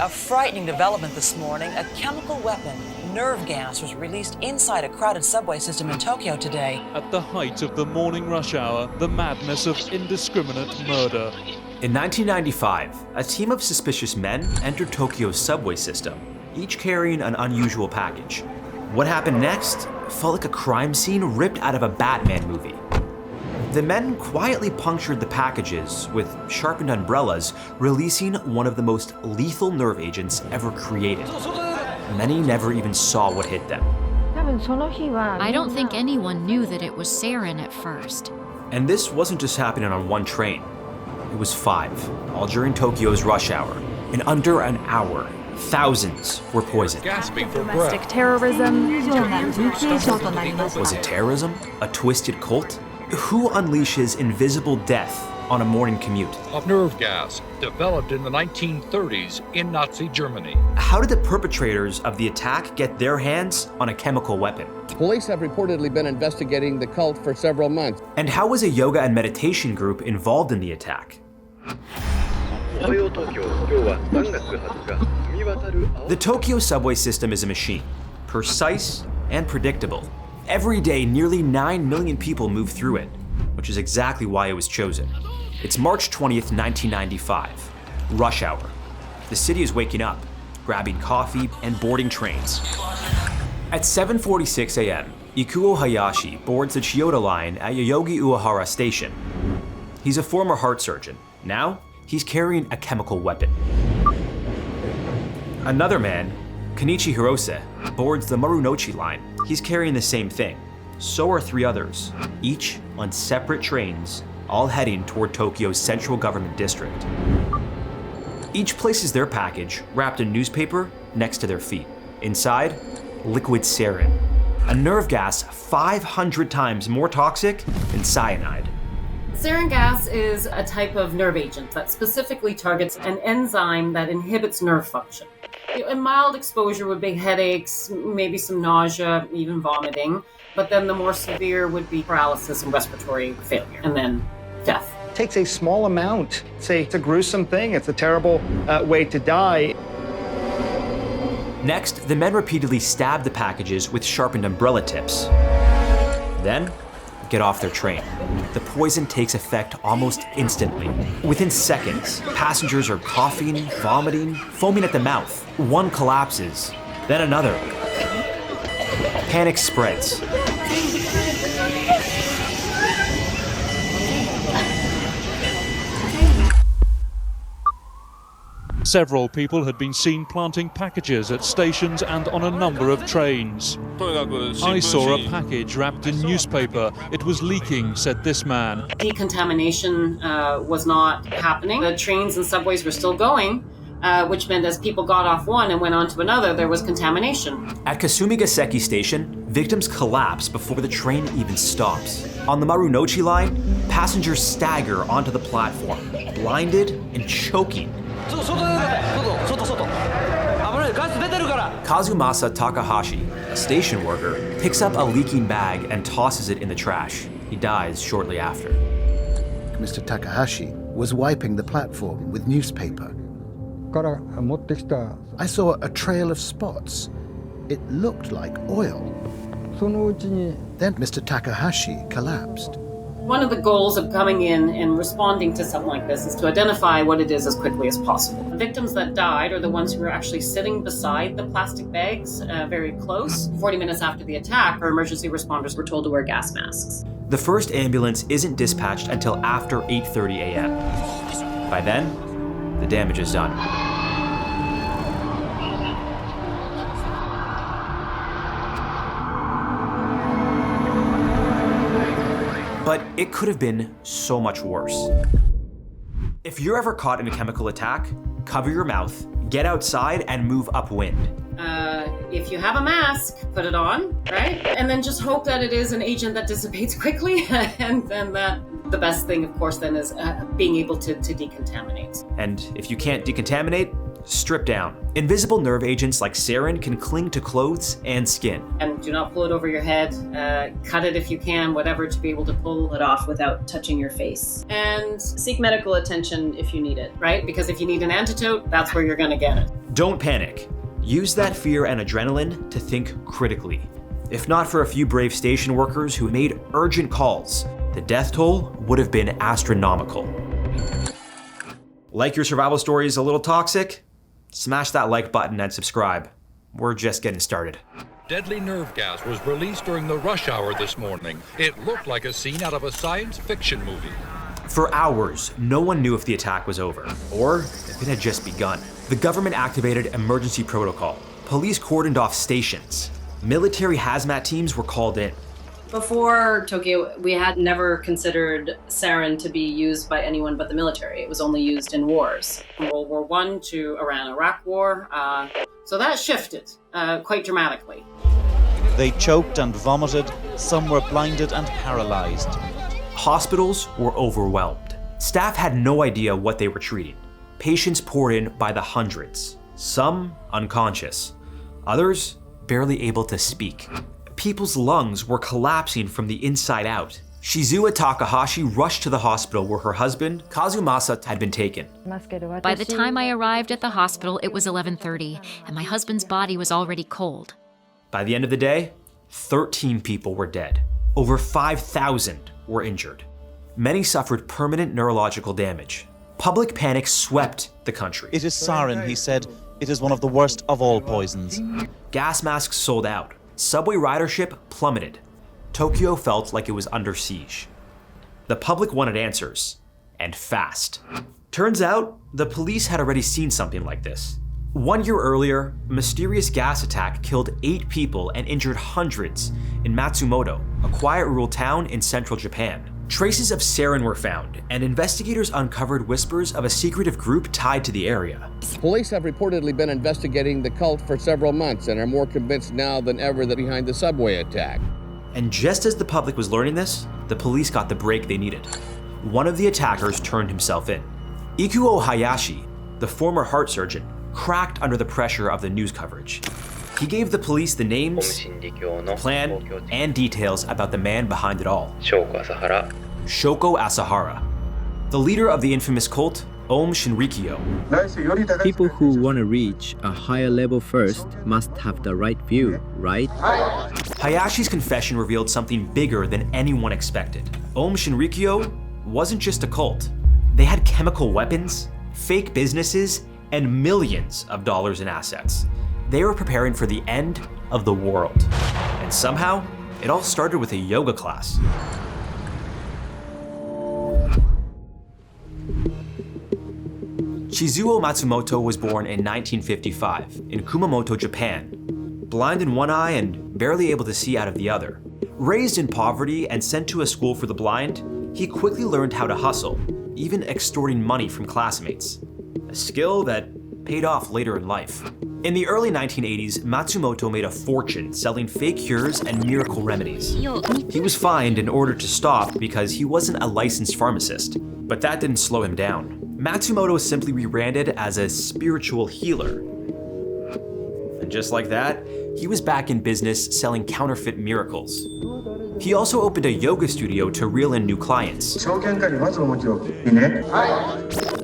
A frightening development this morning. A chemical weapon, nerve gas, was released inside a crowded subway system in Tokyo today. At the height of the morning rush hour, the madness of indiscriminate murder. In 1995, a team of suspicious men entered Tokyo's subway system, each carrying an unusual package. What happened next felt like a crime scene ripped out of a Batman movie. The men quietly punctured the packages with sharpened umbrellas, releasing one of the most lethal nerve agents ever created. Many never even saw what hit them. I don't think anyone knew that it was Sarin at first. And this wasn't just happening on one train. It was 5, all during Tokyo's rush hour. In under an hour, thousands were poisoned. Gasping for Domestic breath. terrorism. Was it terrorism? A twisted cult? Who unleashes invisible death on a morning commute? Of nerve gas, developed in the 1930s in Nazi Germany. How did the perpetrators of the attack get their hands on a chemical weapon? Police have reportedly been investigating the cult for several months. And how was a yoga and meditation group involved in the attack? The Tokyo subway system is a machine, precise and predictable. Every day, nearly 9 million people move through it, which is exactly why it was chosen. It's March 20th, 1995, rush hour. The city is waking up, grabbing coffee and boarding trains. At 7:46 a.m., Ikuo Hayashi boards the Chiyoda line at Yoyogi Uehara Station. He's a former heart surgeon. Now, he's carrying a chemical weapon. Another man, Kenichi Hirose, boards the Marunouchi line. He's carrying the same thing. So are 3 others, each on separate trains, all heading toward Tokyo's central government district. Each places their package, wrapped in newspaper, next to their feet. Inside, liquid sarin, a nerve gas 500 times more toxic than cyanide. Sarin gas is a type of nerve agent that specifically targets an enzyme that inhibits nerve function. A mild exposure would be headaches, maybe some nausea, even vomiting, but then the more severe would be paralysis and respiratory failure, and then death. It takes a small amount. It's a gruesome thing. It's a terrible way to die. Next, the men repeatedly stab the packages with sharpened umbrella tips. Then, get off their train. The poison takes effect almost instantly. Within seconds, passengers are coughing, vomiting, foaming at the mouth. One collapses, then another. Panic spreads. Several people had been seen planting packages at stations and on a number of trains. I saw a package wrapped in newspaper. It was leaking, said this man. Decontamination was not happening. The trains and subways were still going, which meant as people got off one and went on to another, there was contamination. At Kasumigaseki Station, victims collapse before the train even stops. On the Marunouchi line, passengers stagger onto the platform, blinded and choking. Kazumasa Takahashi, a station worker, picks up a leaking bag and tosses it in the trash. He dies shortly after. Mr. Takahashi was wiping the platform with newspaper. I saw a trail of spots. It looked like oil. Then Mr. Takahashi collapsed. One of the goals of coming in and responding to something like this is to identify what it is as quickly as possible. The victims that died are the ones who were actually sitting beside the plastic bags, very close. 40 minutes after the attack, our emergency responders were told to wear gas masks. The first ambulance isn't dispatched until after 8:30 a.m. By then, the damage is done. But it could have been so much worse. If you're ever caught in a chemical attack, cover your mouth, get outside, and move upwind. If you have a mask, put it on, right? And then just hope that it is an agent that dissipates quickly, and then the best thing, of course, then is being able to decontaminate. And if you can't decontaminate, Strip down. Invisible nerve agents like sarin can cling to clothes and skin. And do not pull it over your head. Cut it if you can, whatever, to be able to pull it off without touching your face. And seek medical attention if you need it, right? Because if you need an antidote, that's where you're going to get it. Don't panic. Use that fear and adrenaline to think critically. If not for a few brave station workers who made urgent calls, the death toll would have been astronomical. Like your survival stories a little toxic? Smash that like button and subscribe. We're just getting started. Deadly nerve gas was released during the rush hour this morning. It looked like a scene out of a science fiction movie. For hours, no one knew if the attack was over, or if it had just begun. The government activated emergency protocol. Police cordoned off stations. Military hazmat teams were called in. Before Tokyo, we had never considered sarin to be used by anyone but the military. It was only used in wars. From World War I to Iran-Iraq War. So that shifted quite dramatically. They choked and vomited. Some were blinded and paralyzed. Hospitals were overwhelmed. Staff had no idea what they were treating. Patients poured in by the hundreds. Some unconscious. Others barely able to speak. People's lungs were collapsing from the inside out. Shizuo Takahashi rushed to the hospital where her husband, Kazumasa, had been taken. By the time I arrived at the hospital, it was 11:30, and my husband's body was already cold. By the end of the day, 13 people were dead. Over 5,000 were injured. Many suffered permanent neurological damage. Public panic swept the country. It is sarin, he said. It is one of the worst of all poisons. Gas masks sold out. Subway ridership plummeted. Tokyo felt like it was under siege. The public wanted answers, and fast. Turns out, the police had already seen something like this. 1 year earlier, a mysterious gas attack killed 8 people and injured hundreds in Matsumoto, a quiet rural town in central Japan. Traces of sarin were found, and investigators uncovered whispers of a secretive group tied to the area. Police have reportedly been investigating the cult for several months and are more convinced now than ever that behind the subway attack. And just as the public was learning this, the police got the break they needed. One of the attackers turned himself in. Ikuo Hayashi, the former heart surgeon, cracked under the pressure of the news coverage. He gave the police the names, plan, and details about the man behind it all. Shoko Asahara, the leader of the infamous cult, Om Shinrikyo. People who want to reach a higher level first must have the right view, right? Hayashi's confession revealed something bigger than anyone expected. Om Shinrikyo wasn't just a cult. They had chemical weapons, fake businesses, and millions of dollars in assets. They were preparing for the end of the world. And somehow, it all started with a yoga class. Shizuo Matsumoto was born in 1955 in Kumamoto, Japan. Blind in one eye and barely able to see out of the other. Raised in poverty and sent to a school for the blind, he quickly learned how to hustle, even extorting money from classmates. A skill that paid off later in life. In the early 1980s, Matsumoto made a fortune selling fake cures and miracle remedies. He was fined and ordered to stop because he wasn't a licensed pharmacist, but that didn't slow him down. Matsumoto simply rebranded as a spiritual healer. And just like that, he was back in business selling counterfeit miracles. He also opened a yoga studio to reel in new clients.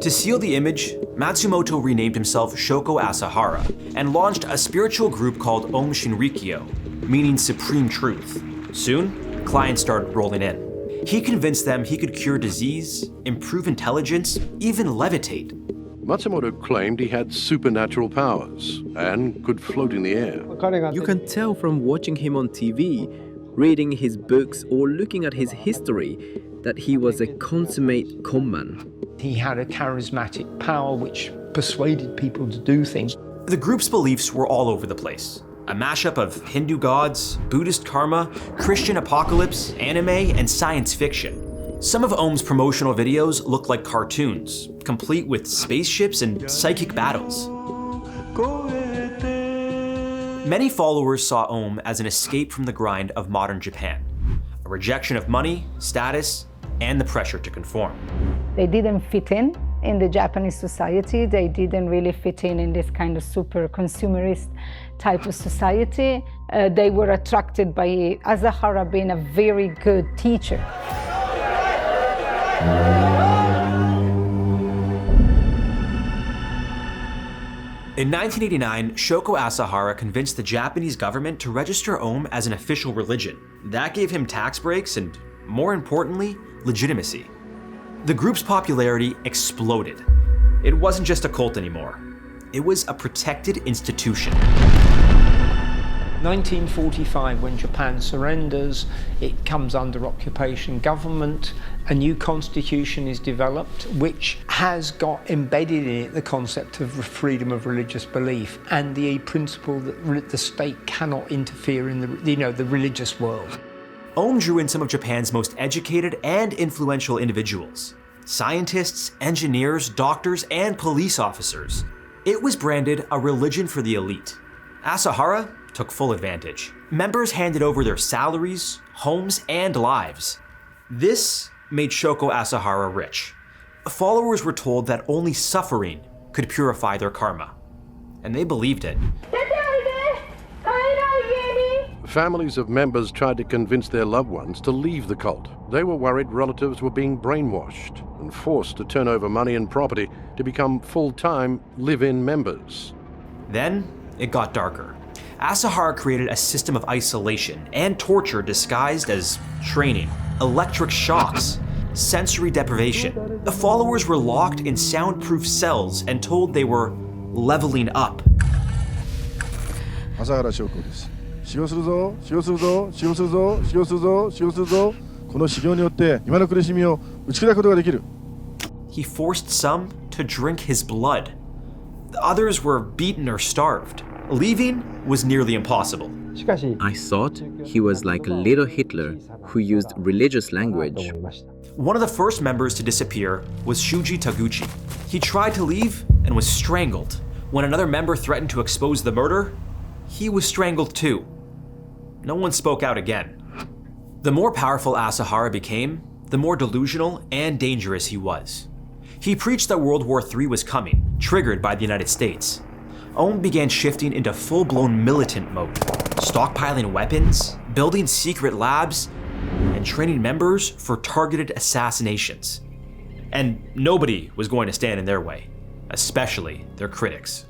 To seal the image, Matsumoto renamed himself Shoko Asahara and launched a spiritual group called Om Shinrikyo, meaning Supreme Truth. Soon, clients started rolling in. He convinced them he could cure disease, improve intelligence, even levitate. Matsumoto claimed he had supernatural powers and could float in the air. You can tell from watching him on TV, reading his books, or looking at his history that he was a consummate conman. He had a charismatic power which persuaded people to do things. The group's beliefs were all over the place. A mashup of Hindu gods, Buddhist karma, Christian apocalypse, anime, and science fiction. Some of Om's promotional videos looked like cartoons, complete with spaceships and psychic battles. Many followers saw Om as an escape from the grind of modern Japan, a rejection of money, status, and the pressure to conform. They didn't fit in in the Japanese society. They didn't really fit in this kind of super consumerist type of society. They were attracted by Asahara being a very good teacher. In 1989, Shoko Asahara convinced the Japanese government to register Om as an official religion. That gave him tax breaks and, more importantly, legitimacy. The group's popularity exploded. It wasn't just a cult anymore. It was a protected institution. 1945, when Japan surrenders, it comes under occupation government. A new constitution is developed, which has got embedded in it the concept of freedom of religious belief and the principle that the state cannot interfere in the religious world. Om drew in some of Japan's most educated and influential individuals: scientists, engineers, doctors, and police officers. It was branded a religion for the elite. Asahara took full advantage. Members handed over their salaries, homes, and lives. This made Shoko Asahara rich. Followers were told that only suffering could purify their karma, and they believed it. Families of members tried to convince their loved ones to leave the cult. They were worried relatives were being brainwashed and forced to turn over money and property to become full-time live-in members. Then it got darker. Asahara created a system of isolation and torture disguised as training, electric shocks, sensory deprivation. The followers were locked in soundproof cells and told they were leveling up. 朝原将校です。修行するぞ、修行するぞ、修行するぞ、修行するぞ、修行するぞ。この修行によって今の苦しみを打ち砕くことができる。He forced some to drink his blood. The others were beaten or starved. Leaving was nearly impossible. I thought he was like a little Hitler who used religious language. One of the first members to disappear was Shuji Taguchi. He tried to leave and was strangled. When another member threatened to expose the murder, he was strangled too. No one spoke out again. The more powerful Asahara became, the more delusional and dangerous he was. He preached that World War III was coming, triggered by the United States. Om began shifting into full-blown militant mode, stockpiling weapons, building secret labs, and training members for targeted assassinations. And nobody was going to stand in their way, especially their critics.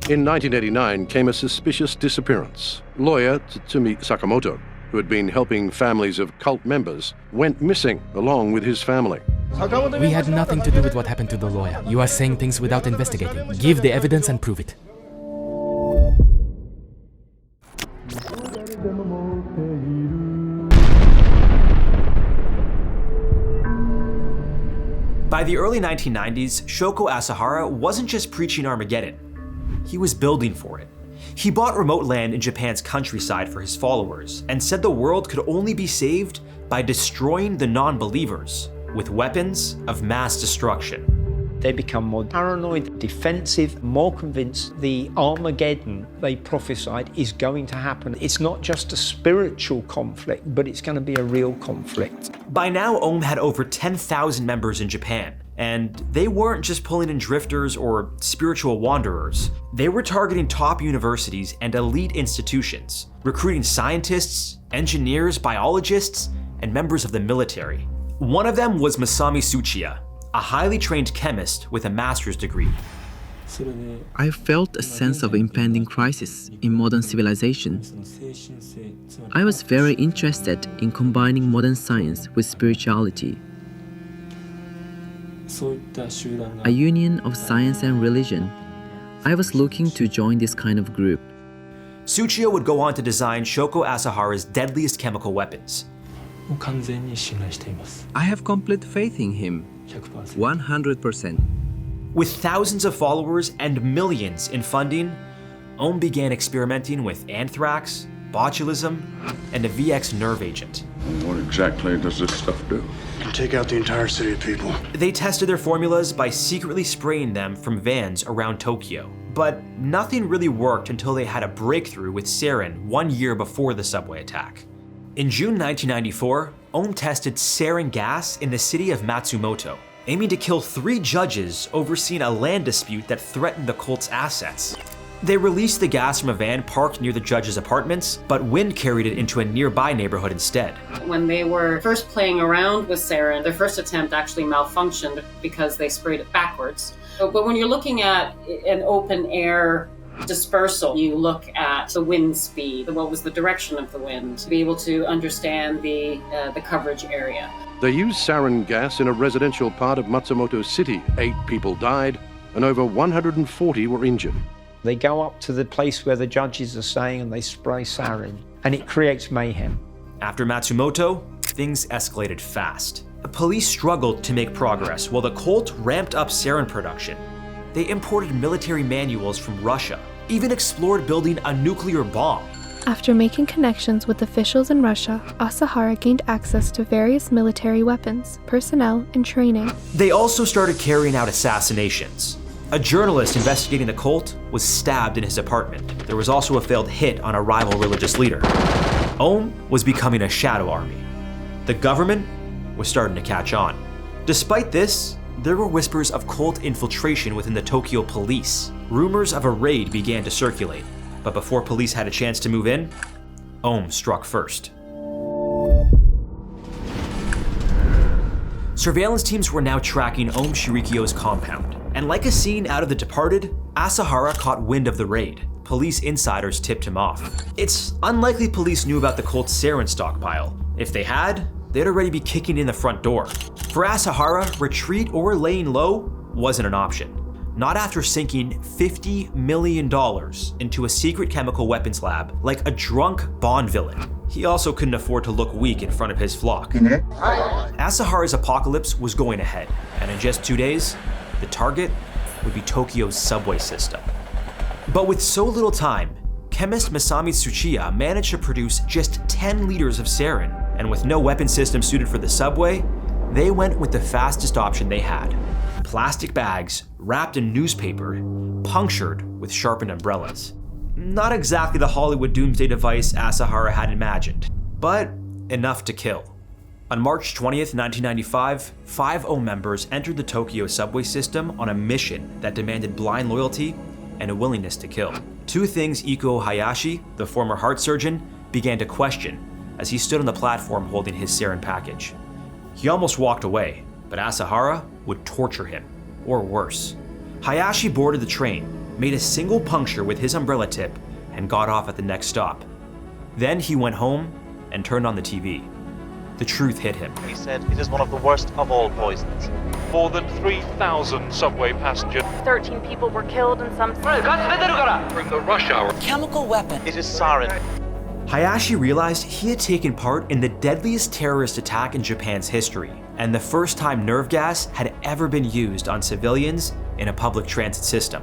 In 1989 came a suspicious disappearance. Lawyer Tsutsumi Sakamoto, who had been helping families of cult members, went missing along with his family. We had nothing to do with what happened to the lawyer. You are saying things without investigating. Give the evidence and prove it. By the early 1990s, Shoko Asahara wasn't just preaching Armageddon. He was building for it. He bought remote land in Japan's countryside for his followers and said the world could only be saved by destroying the non-believers with weapons of mass destruction. They become more paranoid, defensive, more convinced the Armageddon they prophesied is going to happen. It's not just a spiritual conflict, but it's going to be a real conflict. By now, Om had over 10,000 members in Japan, and they weren't just pulling in drifters or spiritual wanderers. They were targeting top universities and elite institutions, recruiting scientists, engineers, biologists, and members of the military. One of them was Masami Tsuchiya, a highly trained chemist with a master's degree. I felt a sense of impending crisis in modern civilization. I was very interested in combining modern science with spirituality. A union of science and religion. I was looking to join this kind of group. Tsuchiya would go on to design Shoko Asahara's deadliest chemical weapons. I have complete faith in him, 100%. With thousands of followers and millions in funding, Om began experimenting with anthrax, botulism, and a VX nerve agent. What exactly does this stuff do? You can take out the entire city of people. They tested their formulas by secretly spraying them from vans around Tokyo. But nothing really worked until they had a breakthrough with Sarin 1 year before the subway attack. In June 1994, Om tested sarin gas in the city of Matsumoto. aiming to kill 3 judges overseeing a land dispute that threatened the cult's assets. They released the gas from a van parked near the judge's apartments, but wind carried it into a nearby neighborhood instead. When they were first playing around with sarin, their first attempt actually malfunctioned because they sprayed it backwards. But when you're looking at an open air dispersal, you look at the wind speed, what was the direction of the wind, to be able to understand the coverage area. They used sarin gas in a residential part of Matsumoto City. 8 people died and over 140 were injured. They go up to the place where the judges are staying and they spray sarin, and it creates mayhem. After Matsumoto, things escalated fast. The police struggled to make progress while the cult ramped up sarin production. They imported military manuals from Russia, even explored building a nuclear bomb. After making connections with officials in Russia, Asahara gained access to various military weapons, personnel, and training. They also started carrying out assassinations. A journalist investigating the cult was stabbed in his apartment. There was also a failed hit on a rival religious leader. Ohm was becoming a shadow army. The government was starting to catch on. Despite this, there were whispers of cult infiltration within the Tokyo police. Rumors of a raid began to circulate, but before police had a chance to move in, Ohm struck first. Surveillance teams were now tracking Ohm Shirikyo's compound, and like a scene out of The Departed, Asahara caught wind of the raid. Police insiders tipped him off. It's unlikely police knew about the cult's sarin stockpile. If they had, they'd already be kicking in the front door. For Asahara, retreat or laying low wasn't an option. Not after sinking $50 million into a secret chemical weapons lab like a drunk Bond villain. He also couldn't afford to look weak in front of his flock. Asahara's apocalypse was going ahead, and in just 2 days, the target would be Tokyo's subway system. But with so little time, chemist Masami Tsuchiya managed to produce just 10 liters of sarin, and with no weapon system suited for the subway, they went with the fastest option they had. Plastic bags wrapped in newspaper, punctured with sharpened umbrellas. Not exactly the Hollywood doomsday device Asahara had imagined, but enough to kill. On March 20th, 1995, 5 Ohm members entered the Tokyo subway system on a mission that demanded blind loyalty and a willingness to kill. 2 things Iko Hayashi, the former heart surgeon, began to question as he stood on the platform holding his sarin package. He almost walked away, but Asahara would torture him, or worse. Hayashi boarded the train, made a single puncture with his umbrella tip, and got off at the next stop. Then he went home and turned on the TV. The truth hit him. He said it is one of the worst of all poisons. More than 3,000 subway passengers. 13 people were killed and some... During the rush hour. Chemical weapon. It is sarin. Hayashi realized he had taken part in the deadliest terrorist attack in Japan's history, and the first time nerve gas had ever been used on civilians in a public transit system.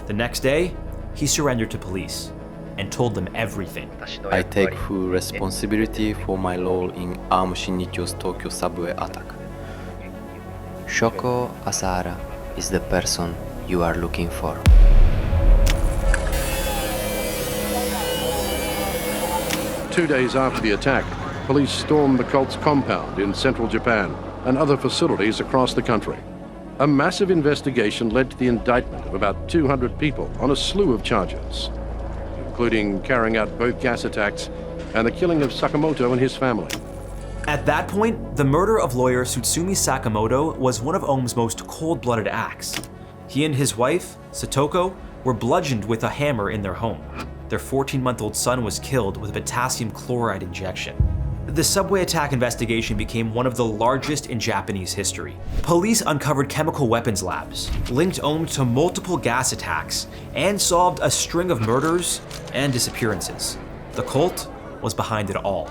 The next day, he surrendered to police and told them everything. I take full responsibility for my role in Arm Shinnichyo's Tokyo subway attack. Shoko Asahara is the person you are looking for. Two days after the attack, police stormed the cult's compound in central Japan and other facilities across the country. A massive investigation led to the indictment of about 200 people on a slew of charges, including carrying out both gas attacks and the killing of Sakamoto and his family. At that point, the murder of lawyer Tsutsumi Sakamoto was one of Ohm's most cold-blooded acts. He and his wife, Satoko, were bludgeoned with a hammer in their home. Their 14-month-old son was killed with a potassium chloride injection. The subway attack investigation became one of the largest in Japanese history. Police uncovered chemical weapons labs, linked Ohm to multiple gas attacks, and solved a string of murders and disappearances. The cult was behind it all.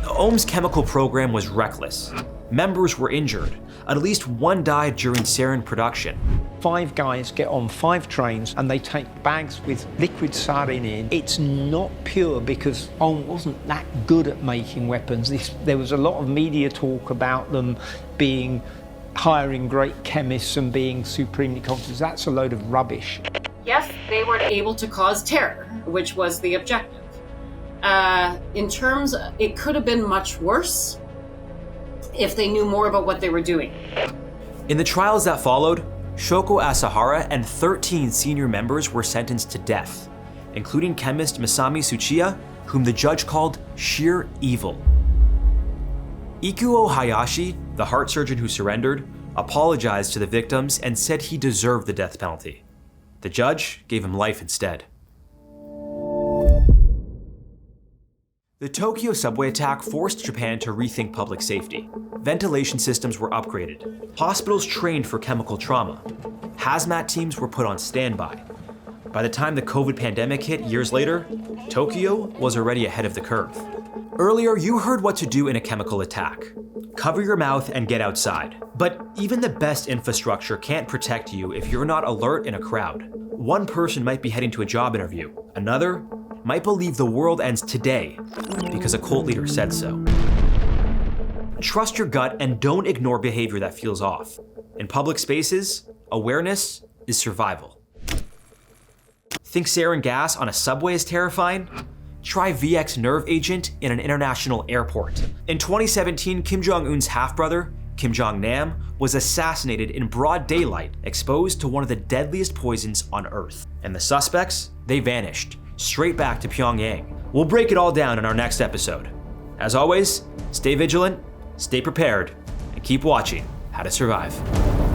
Ohm's chemical program was reckless. Members were injured. At least one died during sarin production. 5 guys get on 5 trains and they take bags with liquid sarin in. It's not pure because Ohm wasn't that good at making weapons. There was a lot of media talk about them hiring great chemists and being supremely competent. That's a load of rubbish. Yes, they were able to cause terror, which was the objective. In terms, it could have been much worse if they knew more about what they were doing. In the trials that followed, Shoko Asahara and 13 senior members were sentenced to death, including chemist Masami Tsuchiya, whom the judge called sheer evil. Ikuo Hayashi, the heart surgeon who surrendered, apologized to the victims and said he deserved the death penalty. The judge gave him life instead. The Tokyo subway attack forced Japan to rethink public safety. Ventilation systems were upgraded. Hospitals trained for chemical trauma. Hazmat teams were put on standby. By the time the COVID pandemic hit years later, Tokyo was already ahead of the curve. Earlier, you heard what to do in a chemical attack. Cover your mouth and get outside. But even the best infrastructure can't protect you if you're not alert in a crowd. One person might be heading to a job interview. Another might believe the world ends today because a cult leader said so. Trust your gut and don't ignore behavior that feels off. In public spaces, awareness is survival. Think sarin gas on a subway is terrifying? Try VX nerve agent in an international airport. In 2017, Kim Jong-un's half-brother, Kim Jong-nam, was assassinated in broad daylight, exposed to one of the deadliest poisons on Earth. And the suspects, they vanished, straight back to Pyongyang. We'll break it all down in our next episode. As always, stay vigilant, stay prepared, and keep watching How to Survive.